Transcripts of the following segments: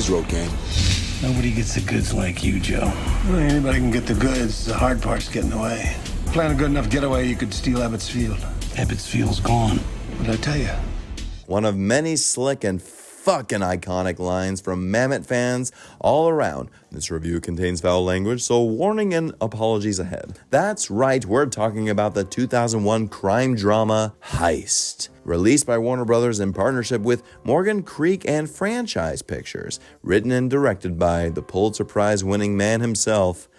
his road game. Nobody gets the goods like you, Joe. Well, anybody can get the goods. The hard part's getting away. Plan a good enough getaway, you could steal Ebbets Field. Ebbets Field's gone. What'd I tell you? One of many slick and fucking iconic lines from Mamet fans all around. This review contains foul language, so warning and apologies ahead. That's right, we're talking about the 2001 crime drama Heist. Released by Warner Brothers in partnership with Morgan Creek and Franchise Pictures. Written and directed by the Pulitzer Prize winning man himself,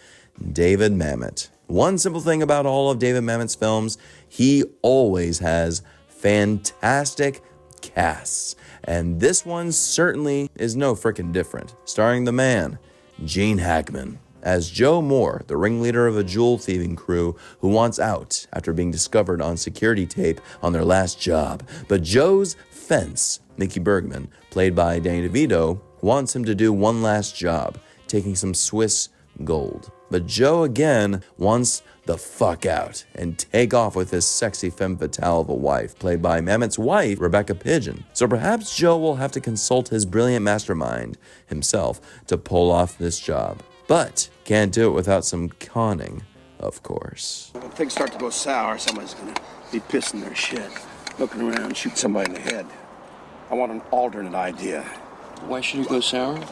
David Mamet. One simple thing about all of David Mamet's films, he always has fantastic casts. And this one certainly is no frickin' different. Starring the man, Gene Hackman, as Joe Moore, the ringleader of a jewel thieving crew who wants out after being discovered on security tape on their last job. But Joe's fence, Mickey Bergman, played by Danny DeVito, wants him to do one last job, taking some Swiss gold. But Joe again wants the fuck out and take off with his sexy femme fatale of a wife, played by Mamet's wife, Rebecca Pidgeon. So perhaps Joe will have to consult his brilliant mastermind himself to pull off this job. But can't do it without some conning, of course. When things start to go sour, somebody's gonna be pissing their shit, looking around, shoot somebody in the head. I want an alternate idea. Why should it go sour?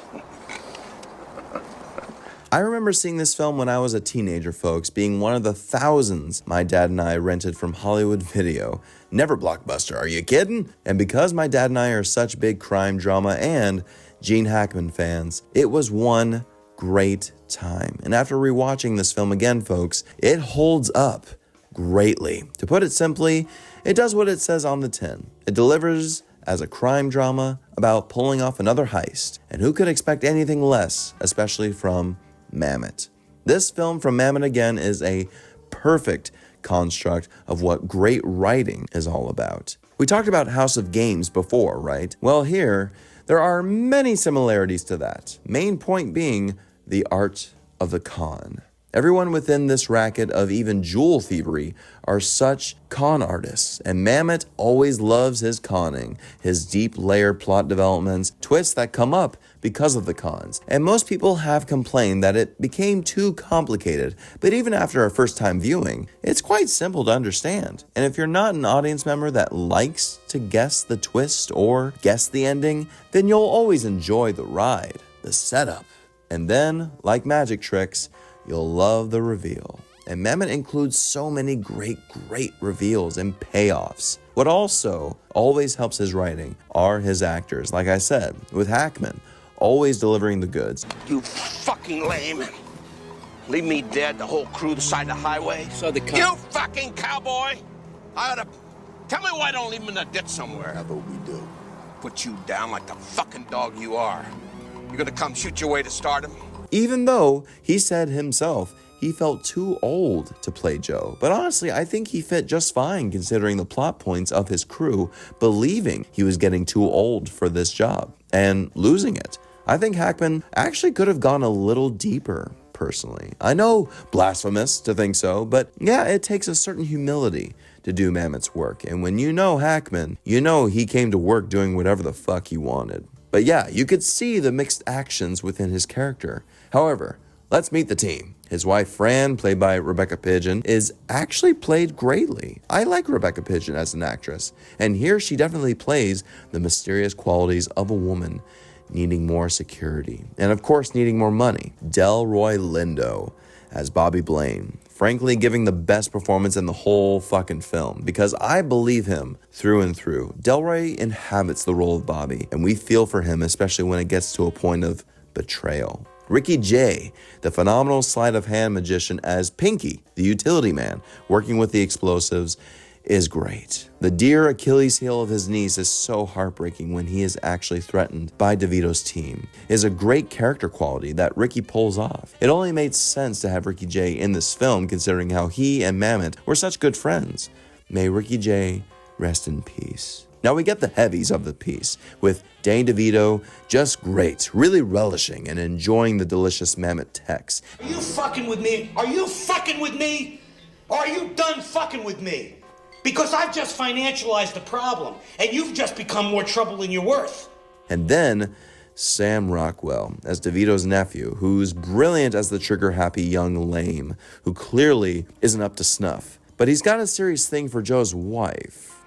I remember seeing this film when I was a teenager, folks, being one of the thousands my dad and I rented from Hollywood Video. Never Blockbuster, are you kidding? And because my dad and I are such big crime drama and Gene Hackman fans, it was one great time. And after rewatching this film again, folks, it holds up greatly. To put it simply, it does what it says on the tin. It delivers as a crime drama about pulling off another heist. And who could expect anything less, especially from Mamet. This film from Mamet again is a perfect construct of what great writing is all about. We talked about House of Games before, right? Well, here, there are many similarities to that. Main point being the art of the con. Everyone within this racket of even jewel thievery are such con artists, and Mamet always loves his conning, his deep layered plot developments, twists that come up because of the cons. And most people have complained that it became too complicated, but even after a first time viewing, it's quite simple to understand. And if you're not an audience member that likes to guess the twist or guess the ending, then you'll always enjoy the ride, the setup. And then, like magic tricks, you'll love the reveal. And Mamet includes so many great reveals and payoffs. What also always helps his writing are his actors. Like I said, with Hackman, always delivering the goods. You fucking lame. Leave me dead, the whole crew beside the highway. So the You fucking cowboy! I oughta... Tell me why I don't leave him in a ditch somewhere. That's what we do. Put you down like the fucking dog you are. You gonna come shoot your way to stardom? Even though he said himself he felt too old to play Joe. But honestly, I think he fit just fine considering the plot points of his crew believing he was getting too old for this job and losing it. I think Hackman actually could have gone a little deeper, personally. I know, blasphemous to think so, but yeah, it takes a certain humility to do Mamet's work. And when you know Hackman, you know he came to work doing whatever the fuck he wanted. But yeah, you could see the mixed actions within his character. However, let's meet the team. His wife, Fran, played by Rebecca Pidgeon, is actually played greatly. I like Rebecca Pidgeon as an actress, and here she definitely plays the mysterious qualities of a woman needing more security, and of course needing more money. Delroy Lindo as Bobby Blaine, frankly giving the best performance in the whole fucking film, because I believe him through and through. Delroy inhabits the role of Bobby, and we feel for him, especially when it gets to a point of betrayal. Ricky Jay, the phenomenal sleight of hand magician as Pinky, the utility man, working with the explosives, is great. The dear Achilles heel of his niece is so heartbreaking when he is actually threatened by DeVito's team. It is a great character quality that Ricky pulls off. It only made sense to have Ricky Jay in this film considering how he and Mamet were such good friends. May Ricky Jay rest in peace. Now we get the heavies of the piece, with Danny DeVito just great, really relishing and enjoying the delicious Mamet text. Are you fucking with me? Are you fucking with me? Or are you done fucking with me? Because I've just financialized the problem, and you've just become more trouble than you're worth. And then Sam Rockwell as DeVito's nephew, who's brilliant as the trigger-happy young lame, who clearly isn't up to snuff. But he's got a serious thing for Joe's wife.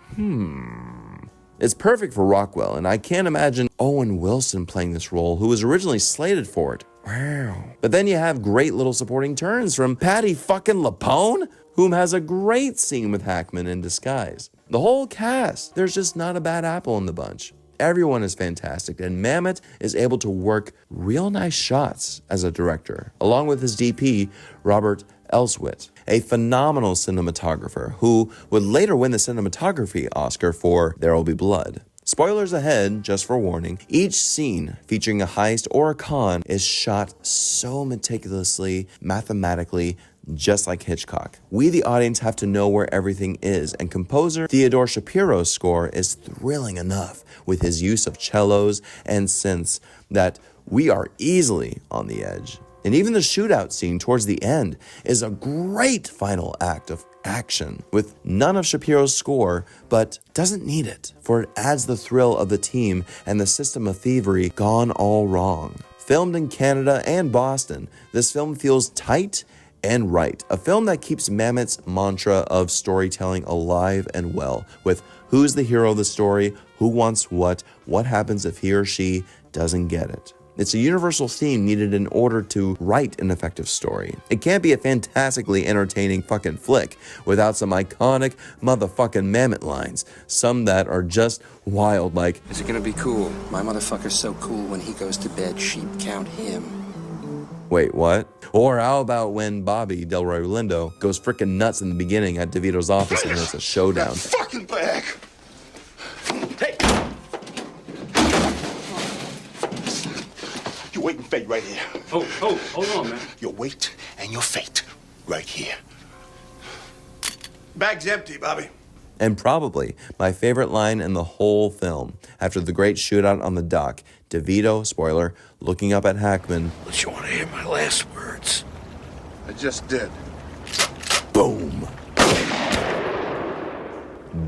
It's perfect for Rockwell, and I can't imagine Owen Wilson playing this role, who was originally slated for it. Wow. But then you have great little supporting turns from Patti fucking LuPone, whom has a great scene with Hackman in disguise. The whole cast, there's just not a bad apple in the bunch. Everyone is fantastic, and Mamet is able to work real nice shots as a director, along with his DP, Robert Elswit, a phenomenal cinematographer who would later win the cinematography Oscar for There Will Be Blood. Spoilers ahead, just for warning, each scene featuring a heist or a con is shot so meticulously, mathematically, just like Hitchcock. We, the audience, have to know where everything is, and composer Theodore Shapiro's score is thrilling enough with his use of cellos and synths that we are easily on the edge. And even the shootout scene towards the end is a great final act of action with none of Shapiro's score, but doesn't need it, for it adds the thrill of the team and the system of thievery gone all wrong. Filmed in Canada and Boston, this film feels tight and right. A film that keeps Mamet's mantra of storytelling alive and well, with who's the hero of the story, who wants what happens if he or she doesn't get it. It's a universal theme needed in order to write an effective story. It can't be a fantastically entertaining fucking flick without some iconic motherfucking Mamet lines, some that are just wild like, Is it gonna be cool? My motherfucker's so cool when he goes to bed, sheep count him. wait, what? Or how about when Bobby, Delroy Lindo, goes frickin' nuts in the beginning at DeVito's office and it's a showdown. Fucking bag! Hey! You wait and fate right here. Oh, hold on, man. Your weight and your fate right here. Bag's empty, Bobby. And probably my favorite line in the whole film, after the great shootout on the dock, DeVito, spoiler, looking up at Hackman. But you want to hear my last words? I just did. Boom.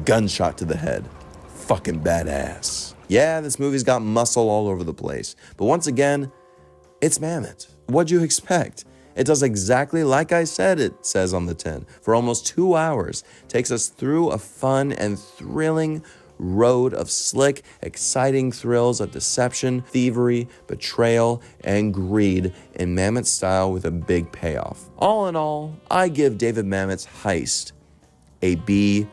Gunshot to the head. Fucking badass. Yeah, this movie's got muscle all over the place. But once again, it's Mamet. What'd you expect? It does exactly like I said it says on the tin. For almost 2 hours, takes us through a fun and thrilling road of slick, exciting thrills of deception, thievery, betrayal, and greed in Mamet style with a big payoff. All in all, I give David Mamet's Heist a B+.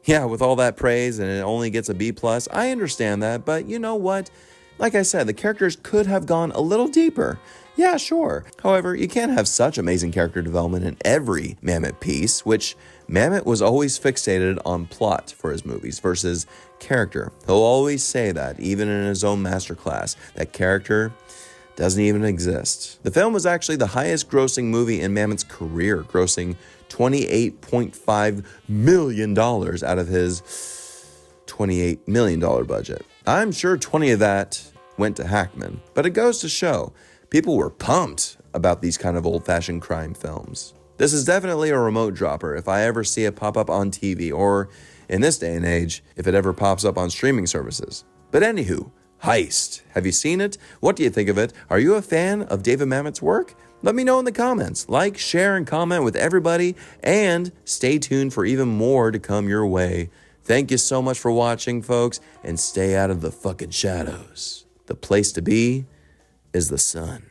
Yeah, with all that praise and it only gets a B+, I understand that, but you know what? Like I said, the characters could have gone a little deeper. Yeah, sure. However, you can't have such amazing character development in every Mamet piece, which Mamet was always fixated on plot for his movies versus character. He'll always say that, even in his own masterclass, that character doesn't even exist. The film was actually the highest grossing movie in Mamet's career, grossing $28.5 million out of his $28 million budget. I'm sure 20 of that went to Hackman, but it goes to show people were pumped about these kind of old-fashioned crime films. This is definitely a remote dropper if I ever see it pop up on TV, or in this day and age, if it ever pops up on streaming services. But anywho, Heist. Have you seen it? What do you think of it? Are you a fan of David Mamet's work? Let me know in the comments. Like, share, and comment with everybody, and stay tuned for even more to come your way. Thank you so much for watching, folks, and stay out of the fucking shadows. The place to be is the sun.